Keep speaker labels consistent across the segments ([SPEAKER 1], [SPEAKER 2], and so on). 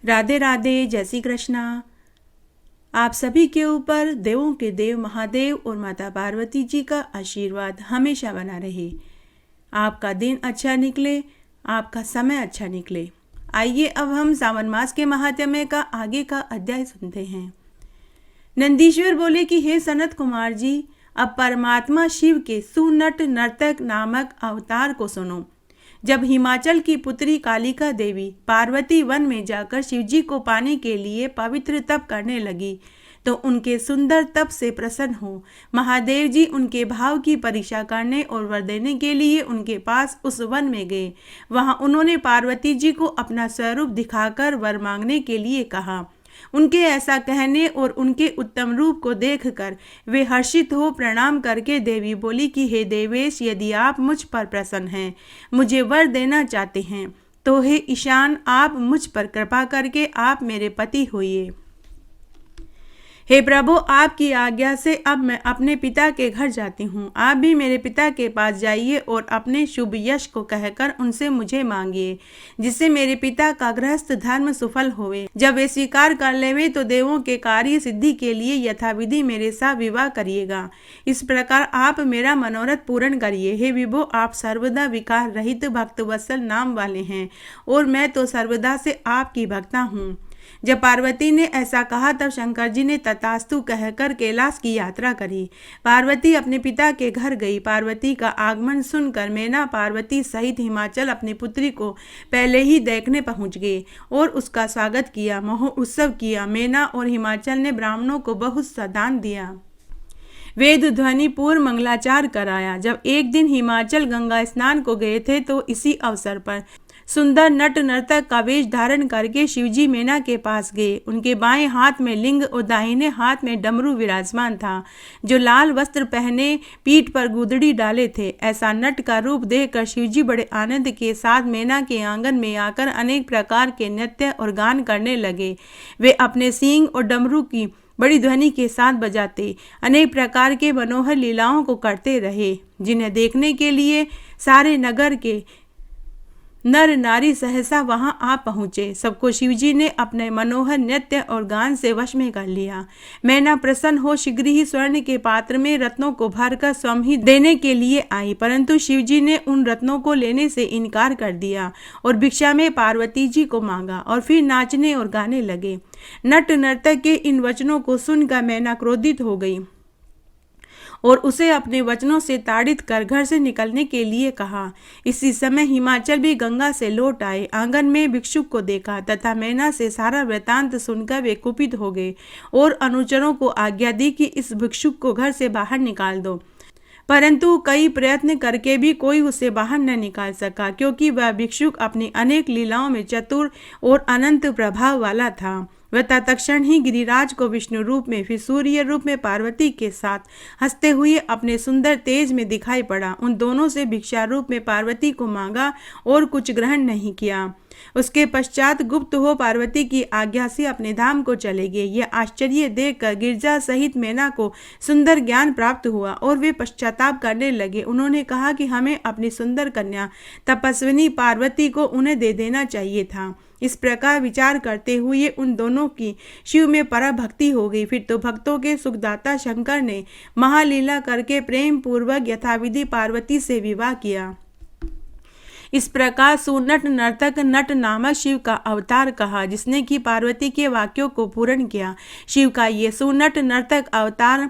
[SPEAKER 1] राधे राधे, जय श्री कृष्णा। आप सभी के ऊपर देवों के देव महादेव और माता पार्वती जी का आशीर्वाद हमेशा बना रहे। आपका दिन अच्छा निकले, आपका समय अच्छा निकले। आइए अब हम सावन मास के महात्म्य का आगे का अध्याय सुनते हैं। नंदीश्वर बोले कि हे सनत कुमार जी, अब परमात्मा शिव के सुनट नर्तक नामक अवतार को सुनो। जब हिमाचल की पुत्री कालिका देवी पार्वती वन में जाकर शिवजी को पाने के लिए पवित्र तप करने लगी तो उनके सुंदर तप से प्रसन्न हो महादेव जी उनके भाव की परीक्षा करने और वर देने के लिए उनके पास उस वन में गए। वहां उन्होंने पार्वती जी को अपना स्वरूप दिखाकर वर मांगने के लिए कहा। उनके ऐसा कहने और उनके उत्तम रूप को देखकर वे हर्षित हो प्रणाम करके देवी बोली कि हे देवेश, यदि आप मुझ पर प्रसन्न हैं, मुझे वर देना चाहते हैं, तो हे ईशान, आप मुझ पर कृपा करके आप मेरे पति होइए। हे प्रभु, आपकी आज्ञा से अब मैं अपने पिता के घर जाती हूँ। आप भी मेरे पिता के पास जाइए और अपने शुभ यश को कहकर उनसे मुझे मांगिए, जिससे मेरे पिता का गृहस्थ धर्म सफल होवे। जब वे स्वीकार कर लेवे तो देवों के कार्य सिद्धि के लिए यथाविधि मेरे साथ विवाह करिएगा। इस प्रकार आप मेरा मनोरथ पूर्ण करिए। हे विभो, आप सर्वदा विकार रहित भक्त वत्सल नाम वाले हैं और मैं तो सर्वदा से आपकी भक्ता हूँ। जब पार्वती ने ऐसा कहा तब शंकर जी ने तथास्तु कहकर कैलाश की यात्रा करी। पार्वती अपने पिता के घर गई। पार्वती का आगमन सुनकर मैना पार्वती सहित हिमाचल अपनी पुत्री को पहले ही देखने पहुंच गए और उसका स्वागत किया, महो उत्सव किया। मैना और हिमाचल ने ब्राह्मणों को बहुत सा दान दिया, वेद ध्वनि पूर्व मंगलाचार कराया। जब एक दिन हिमाचल गंगा स्नान को गए थे तो इसी अवसर पर सुंदर नट नर्तक का वेश धारण करके शिवजी मैना के पास गए। उनके बाएं हाथ में लिंग और दाहिने हाथ में डमरू विराजमान था, जो लाल वस्त्र पहने पीठ पर गुदड़ी डाले थे। ऐसा नट का रूप देखकर शिवजी बड़े आनंद के साथ मैना के आंगन में आकर अनेक प्रकार के नृत्य और गान करने लगे। वे अपने सींग और डमरू की बड़ी ध्वनि के साथ बजाते अनेक प्रकार के मनोहर लीलाओं को करते रहे, जिन्हें देखने के लिए सारे नगर के नर नारी सहसा वहां आ पहुंचे। सबको शिवजी ने अपने मनोहर नृत्य और गान से वश में कर लिया। मैना प्रसन्न हो शीघ्र ही स्वर्ण के पात्र में रत्नों को भरकर स्वयं ही देने के लिए आई, परंतु शिवजी ने उन रत्नों को लेने से इनकार कर दिया और भिक्षा में पार्वती जी को मांगा और फिर नाचने और गाने लगे। नट नर्तक के इन वचनों को सुनकर मैना क्रोधित हो गई और उसे अपने वचनों से ताड़ित कर घर से निकलने के लिए कहा। इसी समय हिमाचल भी गंगा से लौट आए। आंगन में भिक्षुक को देखा तथा मैना से सारा वृतांत सुनकर वे कुपित हो गए और अनुचरों को आज्ञा दी कि इस भिक्षुक को घर से बाहर निकाल दो, परंतु कई प्रयत्न करके भी कोई उसे बाहर न निकाल सका, क्योंकि वह भिक्षुक अपनी अनेक लीलाओं में चतुर और अनंत प्रभाव वाला था। वह तत्क्षण ही गिरिराज को विष्णु रूप में फिर सूर्य रूप में पार्वती के साथ हंसते हुए अपने सुंदर तेज में दिखाई पड़ा। उन दोनों से भिक्षा रूप में पार्वती को मांगा और कुछ ग्रहण नहीं किया। उसके पश्चात गुप्त हो पार्वती की आज्ञा से अपने धाम को चले गए। यह आश्चर्य देखकर गिरजा सहित मैना को सुंदर ज्ञान प्राप्त हुआ और वे पश्चाताप करने लगे। उन्होंने कहा कि हमें अपनी सुंदर कन्या तपस्विनी पार्वती को उन्हें दे देना चाहिए था। इस प्रकार विचार करते हुए उन दोनों की शिव में पराभक्ति हो गई। फिर तो भक्तों के सुखदाता शंकर ने महालीला करके प्रेम पूर्वक यथाविधि पार्वती से विवाह किया। इस प्रकार सुनट नर्तक नट नामक शिव का अवतार कहा, जिसने कि पार्वती के वाक्यों को पूर्ण किया। शिव का ये सुनट नर्तक अवतार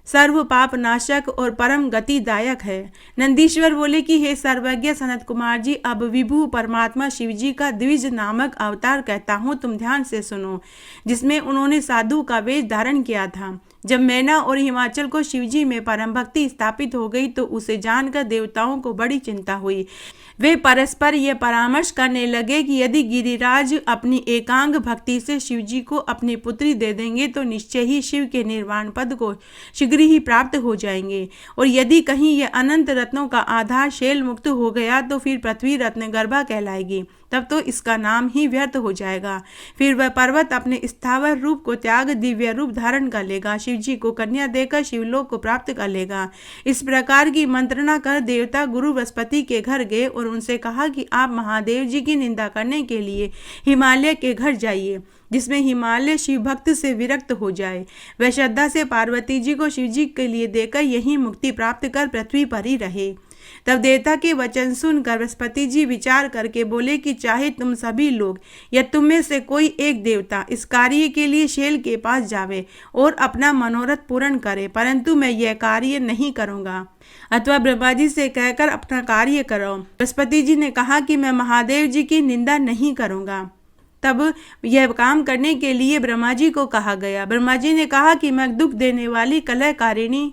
[SPEAKER 1] सर्व पाप नाशक और परम गतिदायक है। नंदीश्वर बोले कि हे सर्वज्ञ सनत कुमार जी, अब विभु परमात्मा शिवजी का द्विज नामक अवतार कहता हूँ, तुम ध्यान से सुनो, जिसमें उन्होंने साधु का वेश धारण किया था। जब मैना और हिमाचल को शिवजी में परम भक्ति स्थापित हो गई तो उसे जानकर देवताओं को बड़ी चिंता हुई। वे परस्पर ये परामर्श करने लगे कि यदि गिरिराज अपनी एकांग भक्ति से शिवजी को अपनी पुत्री दे देंगे तो निश्चय ही शिव के निर्वाण पद को शीघ्र ही प्राप्त हो जाएंगे, और यदि कहीं यह अनंत रत्नों का आधार शैल मुक्त हो गया तो फिर पृथ्वी रत्न गर्भा कहलाएगी। तब तो इसका नाम ही व्यर्थ हो जाएगा। फिर वह पर्वत अपने स्थावर रूप को त्याग दिव्य रूप धारण कर लेगा, शिव जी को कन्या देकर शिवलोक को प्राप्त कर लेगा। इस प्रकार की मंत्रणा कर देवता गुरु बृहस्पति के घर गए और उनसे कहा कि आप महादेव जी की निंदा करने के लिए हिमालय के घर जाइए, जिसमें हिमालय शिव भक्त से विरक्त हो जाए। वह श्रद्धा से पार्वती जी को शिव जी के लिए देकर यही मुक्ति प्राप्त कर पृथ्वी पर ही रहे। तब देवता के वचन सुनकर बृहस्पति जी विचार करके बोले कि चाहे तुम सभी लोग या तुम में से कोई एक देवता इस कार्य के लिए शेल के पास जावे और अपना मनोरथ पूर्ण करे, परंतु मैं यह कार्य नहीं करूंगा, अथवा ब्रह्मा जी से कहकर अपना कार्य करो। बृहस्पति जी ने कहा कि मैं महादेव जी की निंदा नहीं करूंगा। तब यह काम करने के लिए ब्रह्मा जी को कहा गया। ब्रह्मा जी ने कहा कि मैं दुख देने वाली कलहकारिणी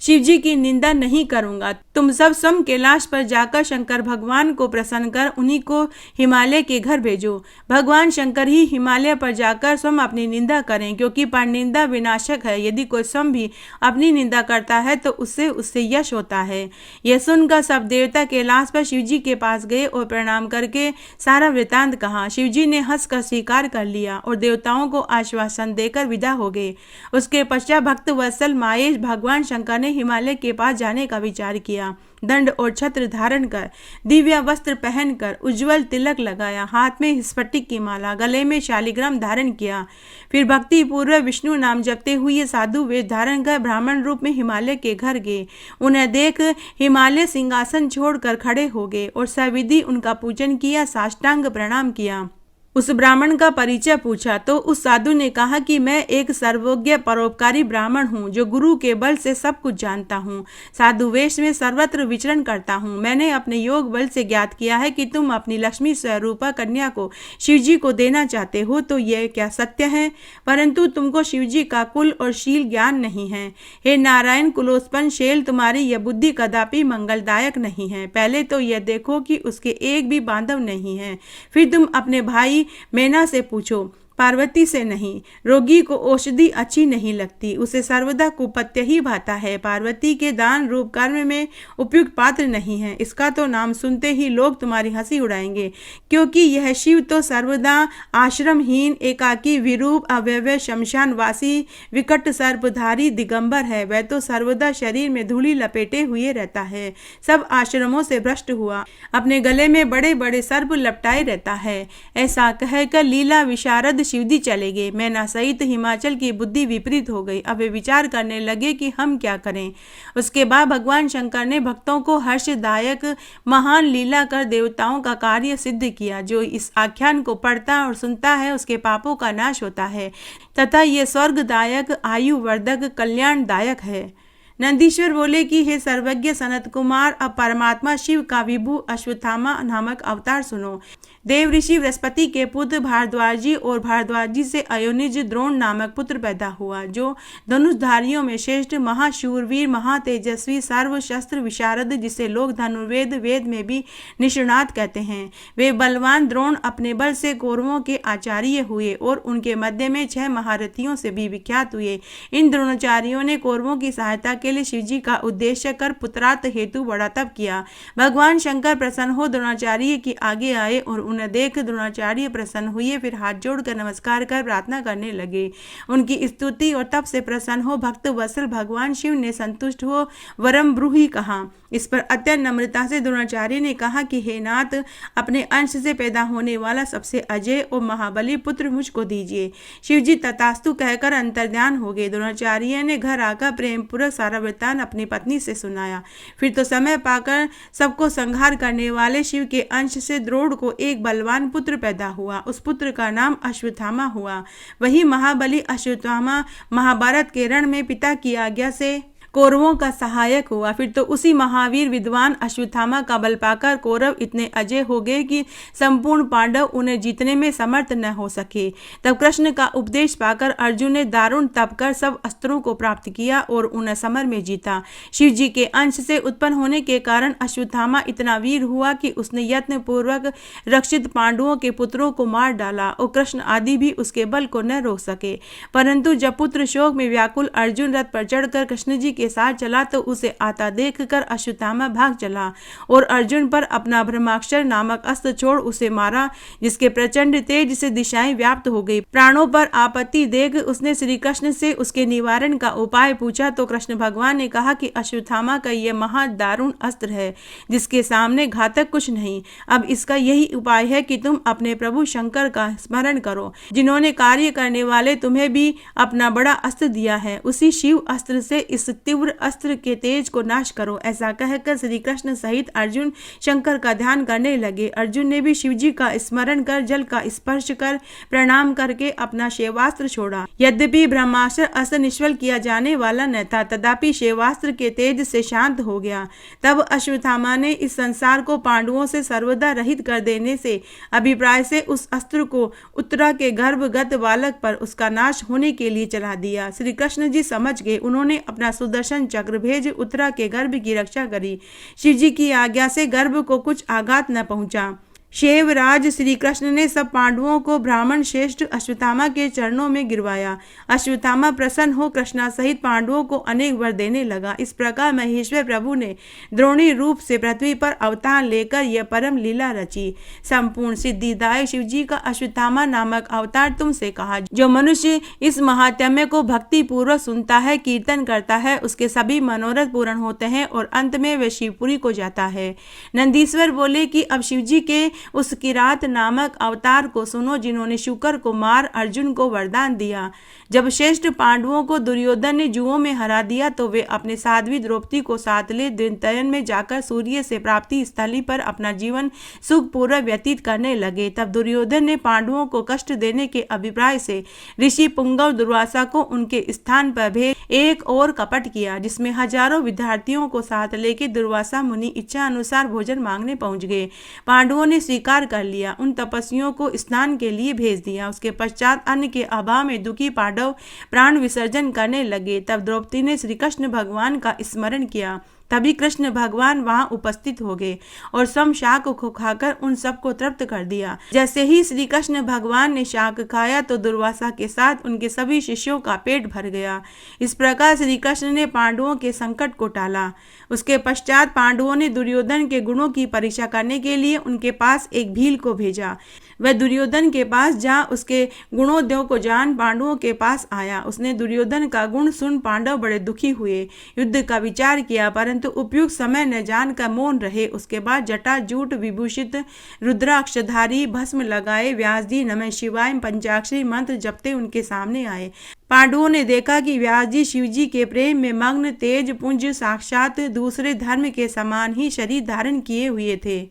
[SPEAKER 1] शिव जी की निंदा नहीं करूंगा। तुम सब स्वयं कैलाश पर जाकर शंकर भगवान को प्रसन्न कर उन्हीं को हिमालय के घर भेजो। भगवान शंकर ही हिमालय पर जाकर स्वयं अपनी निंदा करें, क्योंकि परनिंदा विनाशक है। यदि कोई स्वयं भी अपनी निंदा करता है तो उससे यश होता है। यह सुनकर सब देवता कैलाश पर शिव जी के पास गए और प्रणाम करके सारा वृतांत कहा। शिव जी ने हंसकर स्वीकार कर लिया और देवताओं को आश्वासन देकर विदा हो गए। उसके पश्चात भक्त वत्सल माहेश भगवान शंकर ने हिमालय के पास जाने का विचार किया। दंड और छत्र धारण कर, दिव्य वस्त्र पहनकर, उज्जवल तिलक लगाया, हाथ में स्फटिक की माला, गले में शालिग्राम धारण किया। फिर भक्ति पूर्वक विष्णु नाम जपते हुए साधु वेश धारण कर ब्राह्मण रूप में हिमालय के घर गए। उन्हें देख हिमालय सिंहासन छोड़कर खड़े हो गए और सविधि उनका पूजन किया, साष्टांग प्रणाम किया। उस ब्राह्मण का परिचय पूछा तो उस साधु ने कहा कि मैं एक सर्वज्ञ परोपकारी ब्राह्मण हूँ, जो गुरु के बल से सब कुछ जानता हूँ, साधु वेश में सर्वत्र विचरण करता हूँ। मैंने अपने योग बल से ज्ञात किया है कि तुम अपनी लक्ष्मी स्वरूपा कन्या को शिव जी को देना चाहते हो, तो यह क्या सत्य है? परंतु तुमको शिव जी का कुल और शील ज्ञान नहीं है। हे नारायण कुलोत्पन्न शेल, तुम्हारी यह बुद्धि कदापि मंगलदायक नहीं है। पहले तो यह देखो कि उसके एक भी बांधव नहीं है, फिर तुम अपने भाई मैना से पूछो, पार्वती से नहीं। रोगी को औषधि अच्छी नहीं लगती, उसे सर्वदा कुपत्य ही भाता है। पार्वती के दान रूप कर्म में उपयुक्त पात्र नहीं है। इसका तो नाम सुनते ही लोग तुम्हारी हंसी उड़ाएंगे, क्योंकि यह शिव तो सर्वदा आश्रमहीन, एकाकी, विरूप, अव्यय, शमशानवासी, विकट सर्पधारी दिगंबर है। वह तो सर्वदा शरीर में धूली लपेटे हुए रहता है, सब आश्रमों से भ्रष्ट हुआ अपने गले में बड़े बड़े सर्प लपटाए रहता है। ऐसा कहकर लीला विशारद शिवजी चले गए। मैना सहित हिमाचल की बुद्धि विपरीत हो गई। अब वे विचार करने लगे कि हम क्या करें। उसके बाद भगवान शंकर ने भक्तों को हर्षदायक महान लीला कर देवताओं का कार्य सिद्ध किया। जो इस आख्यान को पढ़ता और सुनता है उसके पापों का नाश होता है तथा ये स्वर्गदायक, आयुवर्धक, कल्याणदायक है। नंदीश्वर बोले कि हे सर्वज्ञ सनत कुमार, अब परमात्मा शिव का विभु अश्वत्थामा नामक अवतार सुनो। देव ऋषि बृहस्पति के पुत्र भारद्वाजी और भारद्वाजी से अयोनिज द्रोण नामक पुत्र पैदा हुआ, जो धनुषधारियों में श्रेष्ठ, महाशूरवीर, महातेजस्वी, सर्वशस्त्र विशारद, जिसे लोग धनुर्वेद वेद में भी निष्णात कहते हैं। वे बलवान द्रोण अपने बल से कौरवों के आचार्य हुए और उनके मध्य में 6 महारथियों से भी विख्यात हुए। इन द्रोणाचार्यों ने कौरवों की सहायता के लिए शिवजी का उद्देश्य कर पुत्रार्थ हेतु बड़ा तप किया। भगवान शंकर प्रसन्न हो द्रोणाचार्य के आगे आए और उन्हें देख द्रोणाचार्य प्रसन्न हुए। फिर हाथ जोड़कर नमस्कार कर प्रार्थना करने लगे। उनकी स्तुति और तप से प्रसन्न हो भक्त वत्सल भगवान शिव ने संतुष्ट हो वरम ब्रूहि कहा। इस पर अत्यंत नम्रता से द्रोणाचार्य ने कहा कि हे नाथ, अपने अंश से पैदा होने वाला सबसे अजय और महाबली पुत्र मुझको दीजिए। शिवजी तथास्तु कहकर अंतर्ध्यान हो गए। द्रोणाचार्य ने घर आकर प्रेम पूर्वक सारा वृत्तांत अपनी पत्नी से सुनाया। फिर तो समय पाकर सबको संहार करने वाले शिव के अंश से द्रोण को एक बलवान पुत्र पैदा हुआ। उस पुत्र का नाम अश्वत्थामा हुआ। वही महाबली अश्वत्थामा महाभारत के रण में पिता की आज्ञा से कौरवों का सहायक हुआ। फिर तो उसी महावीर विद्वान अश्वत्थामा का बल पाकर कौरव इतने अजय हो गए कि संपूर्ण पांडव उन्हें जीतने में समर्थ न हो सके। तब कृष्ण का उपदेश पाकर अर्जुन ने दारुण तप कर सब अस्त्रों को प्राप्त किया और उन्हें समर में जीता। शिव जी के अंश से उत्पन्न होने के कारण अश्वत्थामा इतना वीर हुआ कि उसने यत्न पूर्वक रक्षित पांडवों के पुत्रों को मार डाला और कृष्ण आदि भी उसके बल को न रोक सके। परंतु जब पुत्र शोक में व्याकुल अर्जुन रथ पर चढ़कर कृष्ण जी के के साथ चला तो उसे आता देखकर अश्वत्थामा भाग चला और अर्जुन पर अपना ब्रह्मास्त्र नामक अस्त्र छोड़ उसे मारा, जिसके प्रचंड तेज से दिशाएं व्याप्त हो गई। प्राणों पर आपत्ति देख उसने श्री कृष्ण से उसके निवारण का उपाय पूछा तो कृष्ण भगवान ने कहा कि अश्वत्थामा का यह महा दारुण अस्त्र है, जिसके सामने घातक कुछ नहीं। अब इसका यही उपाय है कि तुम अपने प्रभु शंकर का स्मरण करो, जिन्होंने कार्य करने वाले तुम्हें भी अपना बड़ा अस्त्र दिया है। उसी शिव अस्त्र से इस तीव्र अस्त्र के तेज को नाश करो। ऐसा कहकर श्री कृष्ण सहित अर्जुन शंकर का ध्यान करने लगे। अर्जुन ने भी शिवजी का स्मरण कर जल का स्पर्श कर प्रणाम करके अपना शैवास्त्र छोड़ा। यद्यपि ब्रह्मास्त्र अस्त्र निष्फल किया जाने वाला न था, तथापि शैवास्त्र के तेज से शांत हो गया। तब अश्वत्थामा ने इस संसार को पांडवों से सर्वदा रहित कर देने से अभिप्राय से उस अस्त्र को उत्तरा के गर्भगत बालक पर उसका नाश होने के लिए चला दिया। श्री कृष्ण जी समझ गए। उन्होंने अपना सुदर्शन चक्र भेज उत्तरा के गर्भ की रक्षा करी। शिव जी की आज्ञा से गर्भ को कुछ आघात न पहुंचा। शैवराज श्री कृष्ण ने सब पांडवों को ब्राह्मण श्रेष्ठ अश्वत्थामा के चरणों में गिरवाया। अश्वत्थामा प्रसन्न हो कृष्णा सहित पांडवों को अनेक वर देने लगा। इस प्रकार महेश्वर प्रभु ने द्रोणी रूप से पृथ्वी पर अवतार लेकर यह परम लीला रची। संपूर्ण सिद्धिदायक शिवजी का अश्वत्थामा नामक अवतार तुमसे कहा। जो मनुष्य इस महात्म्य को भक्ति पूर्वक सुनता है, कीर्तन करता है, उसके सभी मनोरथ पूर्ण होते हैं और अंत में वह शिवपुरी को जाता है। नंदीश्वर बोले कि अब शिवजी के उस किरात नामक अवतार को सुनो, जिन्होंने शुकर को मार अर्जुन को वरदान दिया। जब श्रेष्ठ पांडवों को दुर्योधन ने जुओं में हरा दिया तो वे अपने साध्वी द्रौपदी को साथ ले द्वितयन में जाकर सूर्य से प्राप्ति स्थली पर अपना जीवन सुखपूर्वक व्यतीत करने लगे। तब दुर्योधन ने पांडवों को कष्ट देने के अभिप्राय से ऋषि पुंगव दुर्वासा को उनके स्थान पर भेज एक और कपट किया, जिसमें हजारों विद्यार्थियों को साथ लेकर दुर्वासा मुनि इच्छा अनुसार भोजन मांगने पहुंच गए। पांडवों ने स्वीकार कर लिया, उन तपस्वियों को स्नान के लिए भेज दिया। उसके पश्चात अन्न के अभाव में दुखी पांडव प्राण विसर्जन करने लगे। तब द्रौपदी ने श्री कृष्ण भगवान का स्मरण किया। तभी कृष्ण भगवान वहां उपस्थित हो गए और स्वयं शाक को खाकर उन सबको तृप्त कर दिया। जैसे ही श्री कृष्ण भगवान ने शाक खाया तो दुर्वासा के साथ उनके सभी शिष्यों का पेट भर गया। इस प्रकार श्री कृष्ण ने पांडवों के संकट को टाला। उसके पश्चात पांडवों ने दुर्योधन के गुणों की परीक्षा करने के लिए उनके पास एक भील को भेजा। वह दुर्योधन के पास जा उसके गुणोदयों को जान पांडवों के पास आया। उसने दुर्योधन का गुण सुन पांडव बड़े दुखी हुए। युद्ध का विचार किया, परंतु उपयुक्त समय न जानकर मौन रहे। उसके बाद जटा जूट विभूषित रुद्राक्षधारी भस्म लगाए व्यास जी नमः शिवाय पंचाक्षरी मंत्र जपते उनके सामने आए। पांडवों ने देखा कि व्यास जी शिवजी के प्रेम में मग्न तेज पुंज साक्षात दूसरे धर्म के समान ही शरीर धारण किए हुए थे।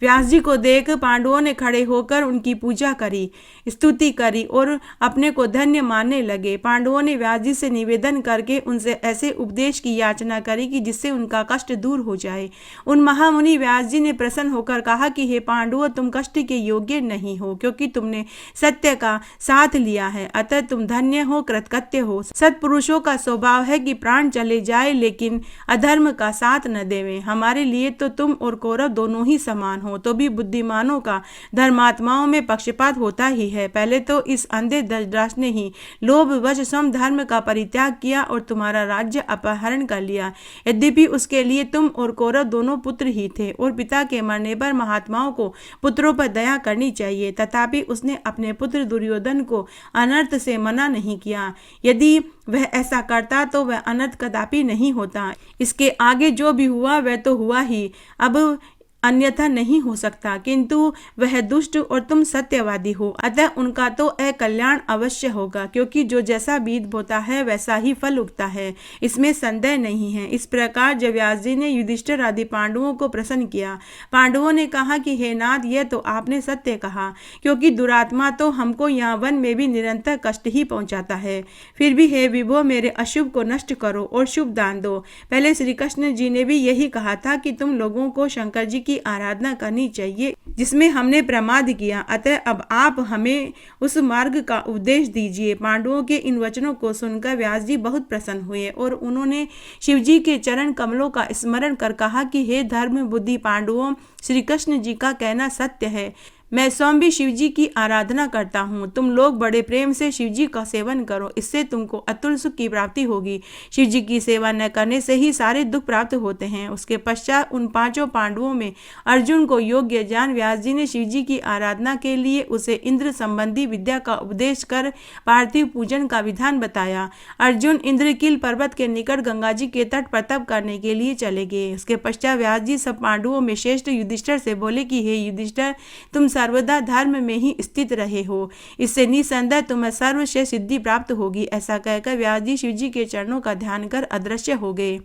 [SPEAKER 1] व्यास जी को देख पांडवों ने खड़े होकर उनकी पूजा करी, स्तुति करी और अपने को धन्य मानने लगे। पांडवों ने व्यास जी से निवेदन करके उनसे ऐसे उपदेश की याचना करी कि जिससे उनका कष्ट दूर हो जाए। उन महामुनि व्यास जी ने प्रसन्न होकर कहा कि हे पांडवों, तुम कष्ट के योग्य नहीं हो, क्योंकि तुमने सत्य का साथ लिया है, अतः तुम धन्य हो, कृतकृत्य हो। सत्पुरुषों का स्वभाव है कि प्राण चले जाए लेकिन अधर्म का साथ न देवें। हमारे लिए तो तुम और कौरव दोनों ही समान हो, तो भी बुद्धिमानों का धर्मात्माओं में पक्षपात होता ही है। पहले तो इस अंधे धृतराष्ट्र ने ही लोभवश सम धर्म का परित्याग किया और तुम्हारा राज्य अपहरण कर लिया। यद्यपि उसके लिए तुम और कौरव दोनों पुत्र ही थे और पिता के मरने पर महात्माओं को पुत्रों पर दया करनी चाहिए, तथापि उसने अपने पुत्र दुर्योधन को अनर्थ से मना नहीं किया। यदि वह ऐसा करता तो वह अनर्थ कदापि नहीं होता। इसके आगे जो भी हुआ वह तो हुआ ही, अब अन्यथा नहीं हो सकता। किंतु वह दुष्ट और तुम सत्यवादी हो, अतः उनका तो अकल्याण अवश्य होगा, क्योंकि जो जैसा बीज बोता है वैसा ही फल उगता है, इसमें संदेह नहीं है। इस प्रकार जब व्यास जी ने युधिष्ठिर आदि पांडवों को प्रसन्न किया, पांडवों ने कहा कि हे नाथ, यह तो आपने सत्य कहा, क्योंकि दुरात्मा तो हमको यहाँ वन में भी निरंतर कष्ट ही पहुंचाता है। फिर भी हे विभो, मेरे अशुभ को नष्ट करो और शुभ दान दो। पहले श्री कृष्ण जी ने भी यही कहा था कि तुम लोगों को शंकर जी की आराधना करनी चाहिए जिसमें हमने प्रमाद किया, अतः अब आप हमें उस मार्ग का उपदेश दीजिए। पांडवों के इन वचनों को सुनकर व्यास जी बहुत प्रसन्न हुए और उन्होंने शिवजी के चरण कमलों का स्मरण कर कहा कि हे धर्म बुद्धि पांडवों, श्री कृष्ण जी का कहना सत्य है। मैं स्वयं भी शिव जी की आराधना करता हूँ। तुम लोग बड़े प्रेम से शिव जी का सेवन करो, इससे तुमको अतुल सुख की प्राप्ति होगी। शिव जी की सेवा न करने से ही सारे दुख प्राप्त होते हैं। उसके पश्चात उन पांचों पांडवों में अर्जुन को योग्य जान व्यास जी ने शिव जी की आराधना के लिए उसे इंद्र संबंधी विद्या का उपदेश कर पार्थिव पूजन का विधान बताया। अर्जुन इंद्रकील पर्वत के निकट गंगा जी के तट पर तप करने के लिए चले गए। उसके पश्चात व्यास जी सब पांडवों में श्रेष्ठ युधिष्ठिर से बोले कि हे युधिष्ठिर, तुम सर्वदा धर्म में ही स्थित रहे हो, इससे निसंदेह तुम्हें सर्वश्रेष्ठ सिद्धि प्राप्त होगी। ऐसा कहकर व्यास जी शिव जी के चरणों का ध्यान कर अदृश्य हो गए।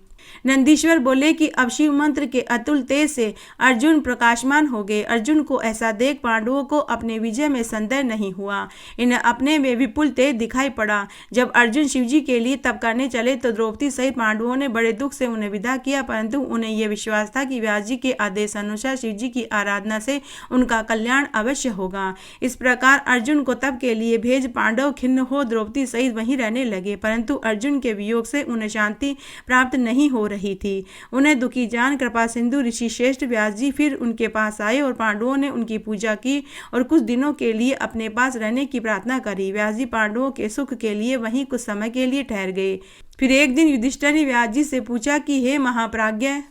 [SPEAKER 1] नंदीश्वर बोले कि अब शिव मंत्र के अतुल तेज से अर्जुन प्रकाशमान हो गए। अर्जुन को ऐसा देख पांडवों को अपने विजय में संदेह नहीं हुआ। इन्हें अपने में विपुल तेज दिखाई पड़ा। जब अर्जुन शिव जी के लिए तप करने चले तो द्रौपदी सहित पांडवों ने बड़े दुख से उन्हें विदा किया, परंतु उन्हें यह विश्वास था कि व्यास जी के आदेश अनुसार शिव जी की आराधना से उनका कल्याण अवश्य होगा। इस प्रकार अर्जुन को तप के लिए भेज पांडव खिन्न हो द्रौपदी सहित वहीं रहने लगे, परंतु अर्जुन के वियोग से उन्हें शांति प्राप्त नहीं हो रही थी। उन्हें दुखी जान कृपा सिंधु ऋषि श्रेष्ठ व्यास जी फिर उनके पास आए और पांडवों ने उनकी पूजा की और कुछ दिनों के लिए अपने पास रहने की प्रार्थना करी। व्यास जी पांडवों के सुख के लिए वहीं कुछ समय के लिए ठहर गए। फिर एक दिन युधिष्ठिर ने व्यास जी से पूछा कि हे महाप्राज्ञ,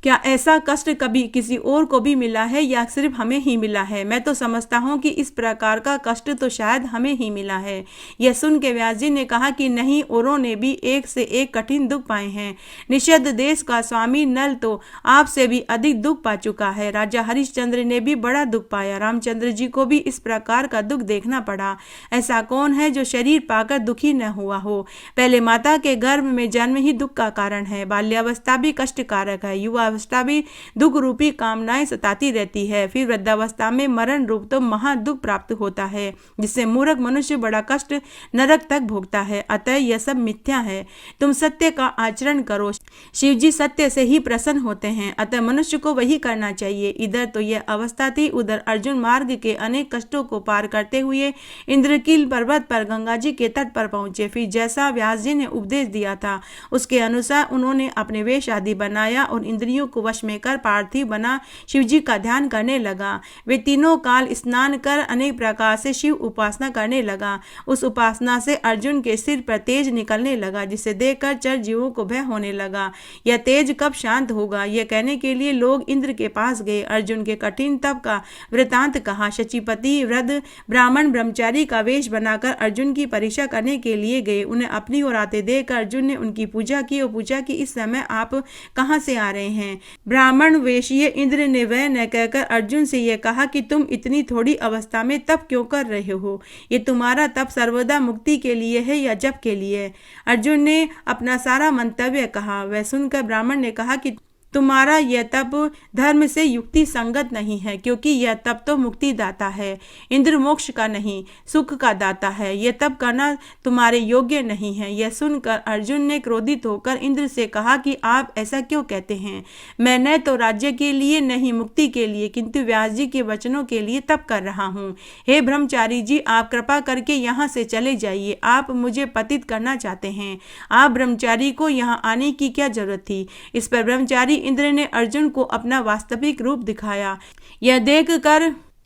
[SPEAKER 1] क्या ऐसा कष्ट कभी किसी और को भी मिला है या सिर्फ हमें ही मिला है? मैं तो समझता हूँ कि इस प्रकार का कष्ट तो शायद हमें ही मिला है। यह सुन के व्यास जी ने कहा कि नहीं, औरों ने भी एक से एक कठिन दुख पाए हैं। निषद देश का स्वामी नल तो आपसे भी अधिक दुख पा चुका है। राजा हरिश्चंद्र ने भी बड़ा दुख पाया। रामचंद्र जी को भी इस प्रकार का दुख देखना पड़ा। ऐसा कौन है जो शरीर पाकर दुखी न हुआ हो? पहले माता के गर्भ में जन्म ही दुख का कारण है। बाल्यावस्था भी कष्ट कारक है। युवा अवस्था भी दुख रूपी कामनाएं सताती रहती है। फिर वृद्धावस्था में मरण रूप तो महा दुख प्राप्त होता है, जिससे मूर्ख मनुष्य बड़ा कष्ट नरक तक भोगता है। अतः यह सब मिथ्या है। तुम सत्य का आचरण करो। शिव जी सत्य से ही प्रसन्न होते हैं, अतः मनुष्य को वही करना चाहिए। इधर तो यह अवस्था थी, उधर अर्जुन मार्ग के अनेक कष्टों को पार करते हुए इंद्रकील पर्वत पर गंगा जी के तट पर पहुंचे। फिर जैसा व्यास जी ने उपदेश दिया था उसके अनुसार उन्होंने अपने वेश आदि बनाया और इंद्रियों को वश में कर पार्थिव बना शिव जी का ध्यान करने लगा। वे तीनों काल स्नान कर अनेक प्रकार से शिव उपासना करने लगा। उस उपासना से अर्जुन के सिर पर तेज निकलने लगा, जिसे देखकर चर जीवों को भय होने लगा। यह तेज कब शांत होगा, यह कहने के लिए लोग इंद्र के पास गए। अर्जुन के कठिन तप का वृतांत कहा। शचीपति वृद्ध ब्राह्मण ब्रह्मचारी का वेश बनाकर अर्जुन की परीक्षा करने के लिए गए। उन्हें अपनी ओर आते देखकर अर्जुन ने उनकी पूजा की और पूछा कि इस समय आप कहां से आ रहे हैं? ब्राह्मण वेशीय इंद्र ने वह न कहकर अर्जुन से यह कहा कि तुम इतनी थोड़ी अवस्था में तप क्यों कर रहे हो? ये तुम्हारा तप सर्वदा मुक्ति के लिए है या जप के लिए? अर्जुन ने अपना सारा मंतव्य कहा। वह सुनकर ब्राह्मण ने कहा कि तुम्हारा यह तप धर्म से युक्ति संगत नहीं है, क्योंकि यह तप तो मुक्ति दाता है, इंद्र मोक्ष का नहीं सुख का दाता है। यह तप करना तुम्हारे योग्य नहीं है। यह सुनकर अर्जुन ने क्रोधित होकर इंद्र से कहा कि आप ऐसा क्यों कहते हैं? मैं न तो राज्य के लिए न ही मुक्ति के लिए, किंतु व्यास जी के वचनों के लिए तप कर रहा हूँ। हे ब्रह्मचारी जी, आप कृपा करके यहाँ से चले जाइए। आप मुझे पतित करना चाहते हैं। आप ब्रह्मचारी को यहाँ आने की क्या जरूरत थी? इस पर ब्रह्मचारी इंद्र ने अर्जुन को अपना वास्तविक रूप दिखाया। यह देखकर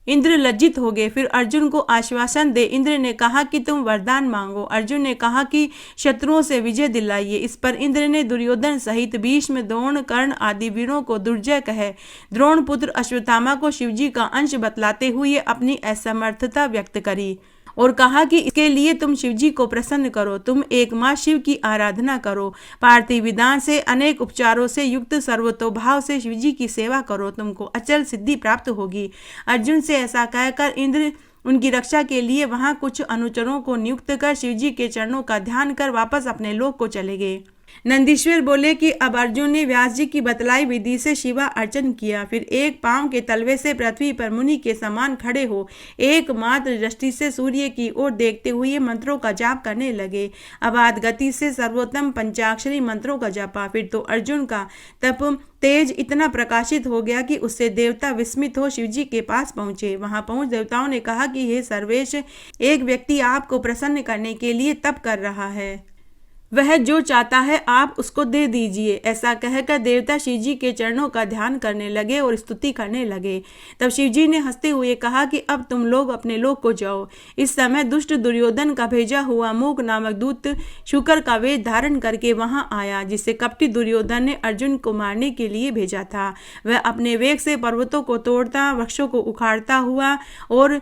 [SPEAKER 1] इंद्र लज्जित हो गए। फिर अर्जुन को आश्वासन दे इंद्र ने कहा कि तुम वरदान मांगो। अर्जुन ने कहा कि शत्रुओं से विजय दिलाइए। इस पर इंद्र ने दुर्योधन सहित भीष्म, द्रोण, कर्ण आदि वीरों को दुर्जय कहे द्रोण पुत्र अश्वत्थामा को शिवजी का अंश बतलाते हुए अपनी असमर्थता व्यक्त करी और कहा कि इसके लिए तुम शिवजी को प्रसन्न करो। तुम एक माँ शिव की आराधना करो। पार्थिव विधान से अनेक उपचारों से युक्त सर्वतोभाव से शिवजी की सेवा करो। तुमको अचल सिद्धि प्राप्त होगी। अर्जुन से ऐसा कहकर इंद्र उनकी रक्षा के लिए वहां कुछ अनुचरों को नियुक्त कर शिवजी के चरणों का ध्यान कर वापस अपने लोक को चले गए। नंदीश्वर बोले कि अब अर्जुन ने व्यास जी की बतलाई विधि से शिवा अर्चन किया। फिर एक पांव के तलवे से पृथ्वी पर मुनि के समान खड़े हो एकमात्र दृष्टि से सूर्य की ओर देखते हुए मंत्रों का जाप करने लगे। अबाध गति से सर्वोत्तम पंचाक्षरी मंत्रों का जापा। फिर तो अर्जुन का तप तेज इतना प्रकाशित हो गया कि उससे देवता विस्मित हो शिवजी के पास पहुंचे। वहां पहुंच देवताओं ने कहा कि हे सर्वेश, एक व्यक्ति आपको प्रसन्न करने के लिए तप कर रहा है। वह जो चाहता है आप उसको दे दीजिए। ऐसा कहकर देवता शिव जी के चरणों का ध्यान करने लगे और स्तुति करने लगे। तब शिव जी ने हंसते हुए कहा कि अब तुम लोग अपने लोक को जाओ। इस समय दुष्ट दुर्योधन का भेजा हुआ मूक नामक दूत शुकर का वेश धारण करके वहां आया, जिसे कपटी दुर्योधन ने अर्जुन को मारने के लिए भेजा था। वह अपने वेग से पर्वतों को तोड़ता, वृक्षों को उखाड़ता हुआ और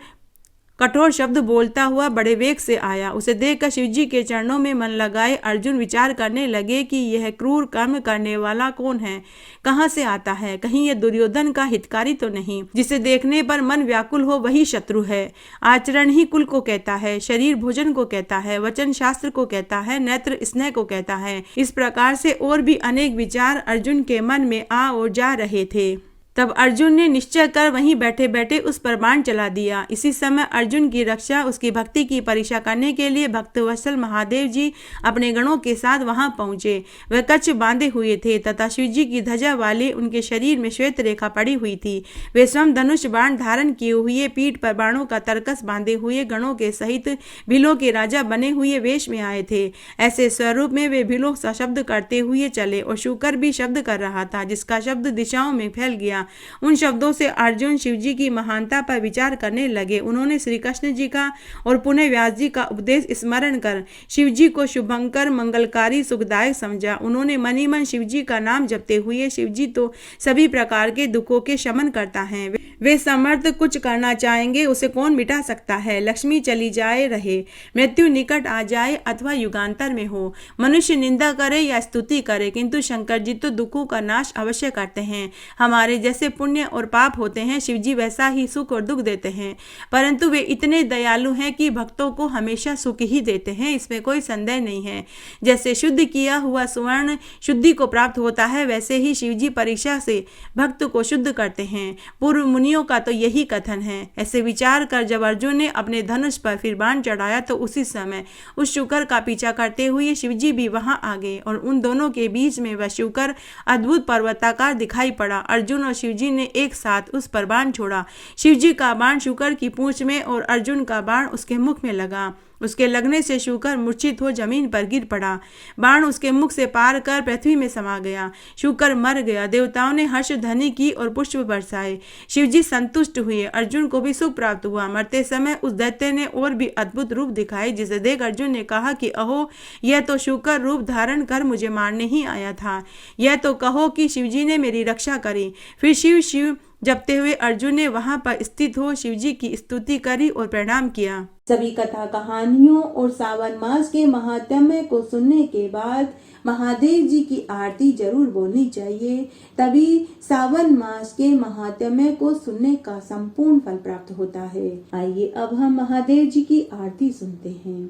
[SPEAKER 1] कठोर शब्द बोलता हुआ बड़े वेग से आया। उसे देखकर शिवजी के चरणों में मन लगाए अर्जुन विचार करने लगे कि यह क्रूर कर्म करने वाला कौन है, कहाँ से आता है। कहीं यह दुर्योधन का हितकारी तो नहीं, जिसे देखने पर मन व्याकुल हो वही शत्रु है। आचरण ही कुल को कहता है, शरीर भोजन को कहता है, वचन शास्त्र को कहता है, नेत्र स्नेह को कहता है। इस प्रकार से और भी अनेक विचार अर्जुन के मन में आ और जा रहे थे। तब अर्जुन ने निश्चय कर वहीं बैठे बैठे उस पर बाण चला दिया। इसी समय अर्जुन की रक्षा, उसकी भक्ति की परीक्षा करने के लिए भक्तवत्सल महादेव जी अपने गणों के साथ वहां पहुंचे। वह कच्छ बांधे हुए थे तथा शिवजी की ध्वजा वाले उनके शरीर में श्वेत रेखा पड़ी हुई थी। वे स्वयं धनुष बाण धारण किए हुए, पीठ पर बाणों का तरकस बांधे हुए, गणों के सहित भीलों के राजा बने हुए वेश में आए थे। ऐसे स्वरूप में वे भीलों सा शब्द करते हुए चले और शुकर भी शब्द कर रहा था, जिसका शब्द दिशाओं में फैल गया। उन शब्दों से अर्जुन शिवजी की महानता पर विचार करने लगे। उन्होंने श्री कृष्ण जी का और पुनः व्यास जी का उपदेश स्मरण कर शिवजी को शुभंकर, मंगलकारी, सुखदायक समझा। उन्होंने मनी मन शिवजी का नाम जपते हुए, शिवजी तो सभी प्रकार के दुखों के शमन करता है, वे समर्थ, कुछ करना चाहेंगे उसे कौन मिटा सकता है। लक्ष्मी चली जाए रहे, मृत्यु निकट आ जाए अथवा युगांतर में हो, मनुष्य निंदा करे या स्तुति करे, किंतु शंकर जी तो दुखों का नाश अवश्य करते हैं। हमारे जैसे पुण्य और पाप होते हैं, शिवजी वैसा ही सुख और दुख देते हैं, परंतु वे इतने दयालु हैं कि भक्तों को हमेशा सुख ही देते हैं, इसमें कोई संदेह नहीं है। जैसे शुद्ध किया हुआ सुवर्ण शुद्धि को प्राप्त होता है, वैसे ही शिवजी परीक्षा से भक्त को शुद्ध करते हैं। पूर्व मुनियों का तो यही कथन है। ऐसे विचार कर जब अर्जुन ने अपने धनुष पर फिर बाण चढ़ाया तो उसी समय उस शुकर का पीछा करते हुए शिवजी भी वहां आ गए और उन दोनों के बीच में वह शुकर अद्भुत पर्वताकार दिखाई पड़ा। अर्जुन और शिवजी ने एक साथ उस पर बाण छोड़ा। शिवजी का बाण शुकर की पूंछ में और अर्जुन का बाण उसके मुख में लगा। उसके लगने से शुकर मूर्छित हो जमीन पर गिर पड़ा। बाण उसके मुख से पार कर पृथ्वी में समा गया। शुकर मर गया। देवताओं ने हर्ष ध्वनि की और पुष्प बरसाए। शिवजी संतुष्ट हुए। अर्जुन को भी सुख प्राप्त हुआ। मरते समय उस दैत्य ने और भी अद्भुत रूप दिखाए, जिसे देख अर्जुन ने कहा कि अहो, यह तो शुकर रूप धारण कर मुझे मारने ही आया था। यह तो कहो कि शिवजी ने मेरी रक्षा करी। फिर शिव शिव जपते हुए अर्जुन ने वहां पर स्थित हो शिवजी की स्तुति करी और प्रणाम किया।
[SPEAKER 2] सभी कथा कहानियों और सावन मास के महात्म्य को सुनने के बाद महादेव जी की आरती जरूर बोलनी चाहिए, तभी सावन मास के महात्म्य को सुनने का संपूर्ण फल प्राप्त होता है। आइए अब हम महादेव जी की आरती सुनते हैं।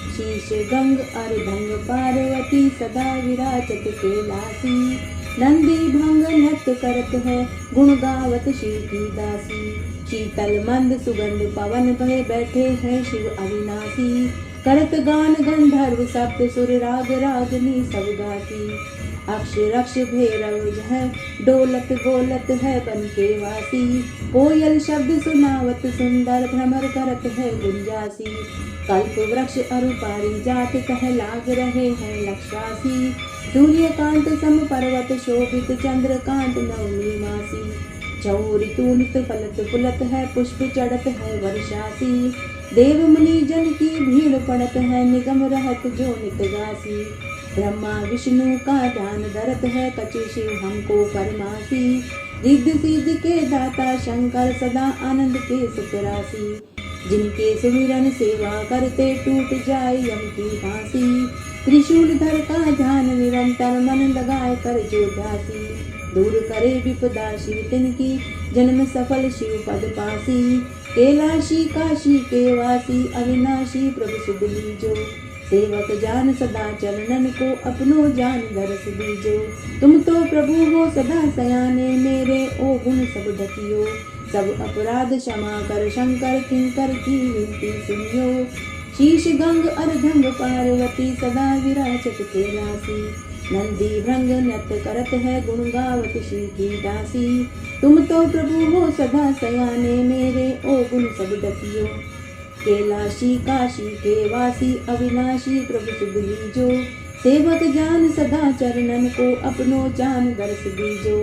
[SPEAKER 2] शीश गंग अर्धंग पार्वती सदा विराजत कैलासी, नंदी भंग नृत्य करत है गुण गावत शिव की दासी। शीतल मंद सुगंध पवन भय बैठे हैं शिव अविनाशी, करत गान गंधर्व सप्त सुर राग रागनी सब गासी। अक्ष रक्ष भैरव है डोलत गोलत है बन के वासी, कोयल शब्द सुनावत सुंदर भ्रमर करत है गुंजासी। कल्प वृक्ष अरु पारिजात कह लाग रहे हैं लक्षासी, सूर्यकांत सम पर्वत शोभित चंद्रकांत नवमी मासी। चौ ऋतुनित फलत फुलत है पुष्प चढ़त है वर्षासी, देव मुनि जन की भीड़ पड़त है निगम रहत जो नित गासी। ब्रह्मा विष्णु का ध्यान धरत है कछु शिव हमको फरमासी, रिद्ध सिद्ध के दाता शंकर सदा आनंद के सुख राशि। जिनके सुमिरन सेवा करते टूट जाए यम की फांसी, त्रिशूल धर का ध्यान निरंतर मन लगाए कर जो ध्यासी। दूर करे विपदा शिव तिनकी जन्म सफल शिव पद पासी, कैलाशी काशी के वासी अविनाशी प्रभु सुध लीजो। सेवक जान सदा चरणन को अपनो जान दरस दीजो। तुम तो प्रभु हो सदा सयाने मेरे ओ गुण सब ढकियो, सब अपराध क्षमा कर शंकर किंकर की विनती सुनियो। शीश गंग अर्धंग पार्वती सदा विराजत कैलासी, नंदी भृंग नृत्य करत है गुण गावत शिव की दासी। तुम तो प्रभु हो सदा सयाने मेरे ओ गुण सब ढकियो, कैलाशी काशी के वासी अविनाशी प्रभु सुध लीजो। सेवक जान सदा चरणन को अपनो जान दर्श दीजो।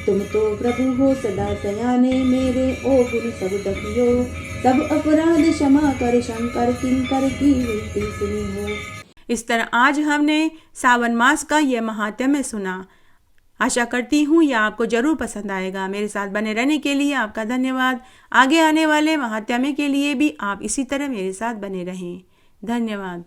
[SPEAKER 2] तुम तो प्रभु हो सदा सयाने, मेरे ओ गुण सब दकियो। सब अपराध क्षमा कर शंकर, किंकर की विनती सुनी हो।
[SPEAKER 1] इस तरह आज हमने सावन मास का यह महात्म्य सुना। आशा करती हूँ यह आपको जरूर पसंद आएगा। मेरे साथ बने रहने के लिए आपका धन्यवाद। आगे आने वाले महात्म्य के लिए भी आप इसी तरह मेरे साथ बने रहें। धन्यवाद।